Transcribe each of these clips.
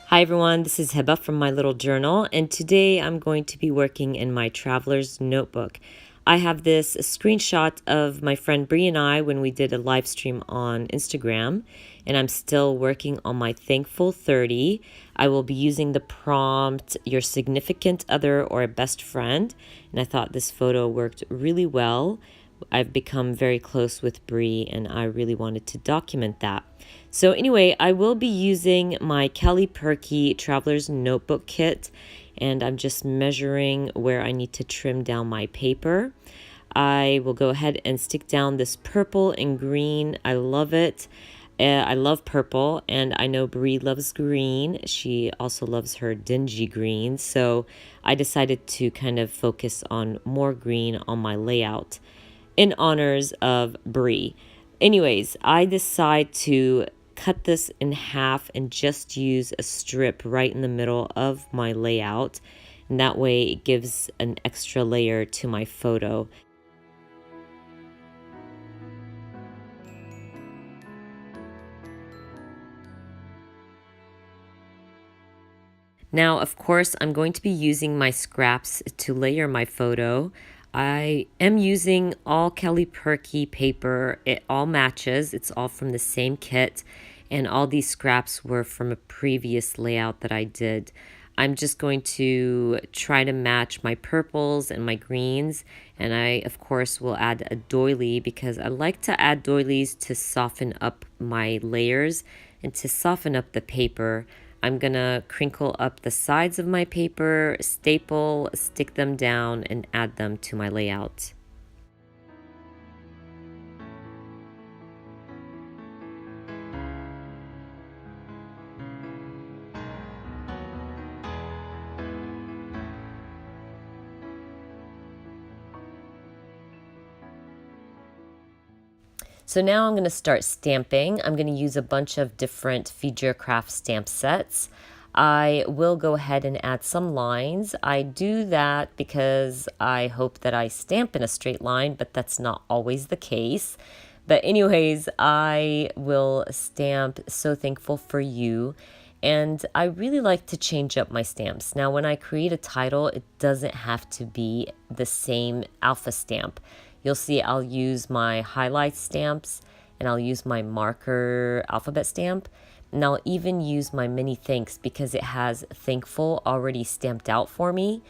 Hi everyone, this is Heba from My Little Journal, and today I'm going to be working in my traveler's notebook. I have this screenshot of my friend Bree and I when we did a live stream on Instagram, and I'm still working on my Thankful 30. I will be using the prompt, your significant other or a best friend, and I thought this photo worked really well. I've become very close with Bree, and I really wanted to document that. So anyway, I will be using my Kelly Perky Traveler's Notebook Kit, and I'm just measuring where I need to trim down my paper. I will go ahead and stick down this purple and green. I love it. I love purple, and I know Bree loves green. She also loves her dingy green, so I decided to kind of focus on more green on my layout in honors of Bree. Anyways, I decide to cut this in half and just use a strip right in the middle of my layout, and that way it gives an extra layer to my photo. Now, of course, I'm going to be using my scraps to layer my photo. I am using all Kelly Perky paper. It all matches. It's all from the same kit, and all these scraps were from a previous layout that I did. I'm just going to try to match my purples and my greens, and I, of course, will add a doily because I like to add doilies to soften up my layers and to soften up the paper. I'm gonna crinkle up the sides of my paper, staple, stick them down, and add them to my layout. So now I'm going to start stamping. I'm going to use a bunch of different Feed Your Craft stamp sets. I will go ahead and add some lines. I do that because I hope that I stamp in a straight line, but that's not always the case. But anyways, I will stamp So Thankful for You. And I really like to change up my stamps. Now, when I create a title, it doesn't have to be the same alpha stamp. You'll see I'll use my highlight stamps, and I'll use my marker alphabet stamp, and I'll even use my mini thanks because it has thankful already stamped out for me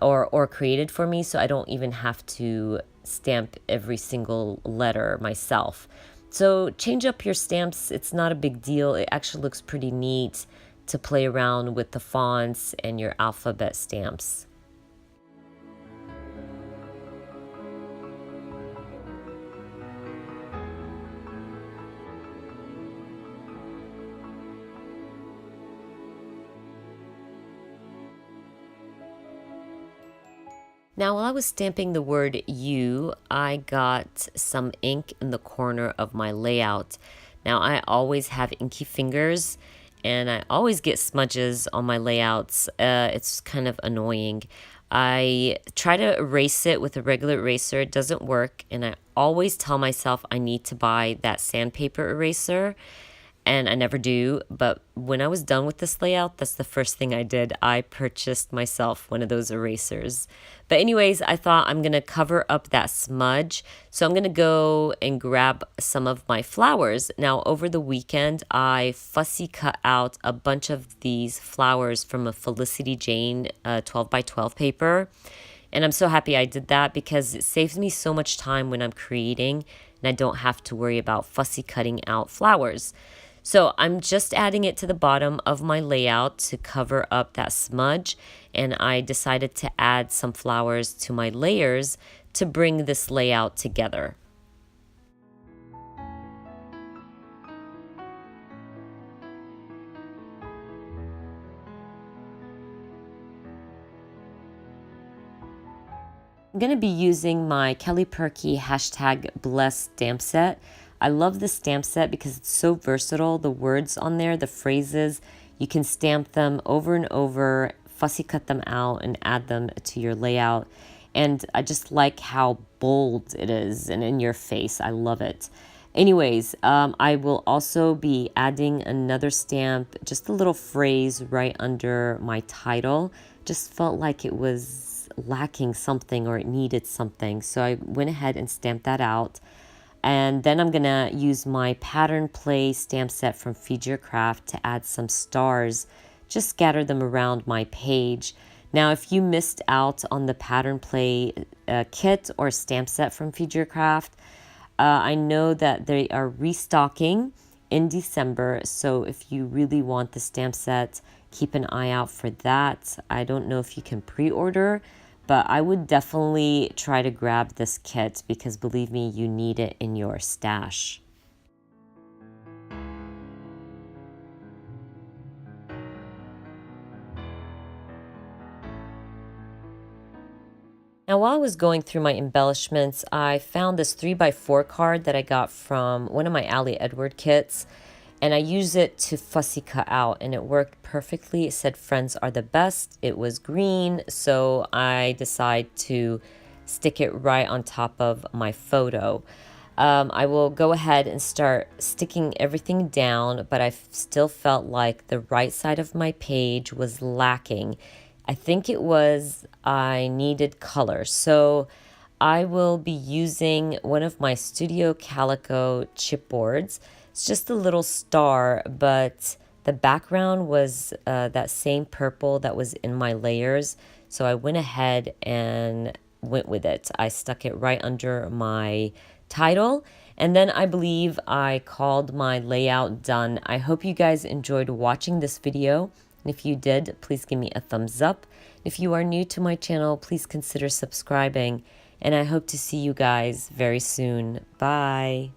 or created for me, so I don't even have to stamp every single letter myself. So change up your stamps. It's not a big deal. It actually looks pretty neat to play around with the fonts and your alphabet stamps. Now, while I was stamping the word you, I got some ink in the corner of my layout. Now, I always have inky fingers, and I always get smudges on my layouts. It's kind of annoying. I try to erase it with a regular eraser. It doesn't work, and I always tell myself I need to buy that sandpaper eraser, and I never do. But when I was done with this layout, that's the first thing I did. I purchased myself one of those erasers. But anyways, I thought I'm gonna cover up that smudge. So I'm gonna go and grab some of my flowers. Now, over the weekend, I fussy cut out a bunch of these flowers from a Felicity Jane 12 by 12 paper. And I'm so happy I did that because it saves me so much time when I'm creating, and I don't have to worry about fussy cutting out flowers. So I'm just adding it to the bottom of my layout to cover up that smudge, and I decided to add some flowers to my layers to bring this layout together. I'm going to be using my Kelly Perky #blessed stamp set. I love this stamp set because it's so versatile. The words on there, the phrases, you can stamp them over and over, fussy cut them out, and add them to your layout. And I just like how bold it is and in your face. I love it. Anyways, I will also be adding another stamp, just a little phrase right under my title. Just felt like it was lacking something or it needed something. So I went ahead and stamped that out. And then I'm gonna use my pattern play stamp set from Feed Your Craft to add some stars, just scatter them around my page. Now, if you missed out on the pattern play kit or stamp set from Feed Your Craft, I know that they are restocking in December, so if you really want the stamp set, keep an eye out for that. I don't know if you can pre-order, but I would definitely try to grab this kit because believe me, you need it in your stash. Now, while I was going through my embellishments, I found this 3x4 card that I got from one of my Ali Edward kits, and I used it to fussy cut out, and it worked perfectly. It said friends are the best. It was green, so I decided to stick it right on top of my photo. I will go ahead and start sticking everything down, but I still felt like the right side of my page was lacking. I think it was I needed color. So I will be using one of my Studio Calico chipboards. It's just a little star, but the background was that same purple that was in my layers. So I went ahead and went with it. I stuck it right under my title, and then I believe I called my layout done. I hope you guys enjoyed watching this video. And if you did, please give me a thumbs up. If you are new to my channel, please consider subscribing. And I hope to see you guys very soon. Bye.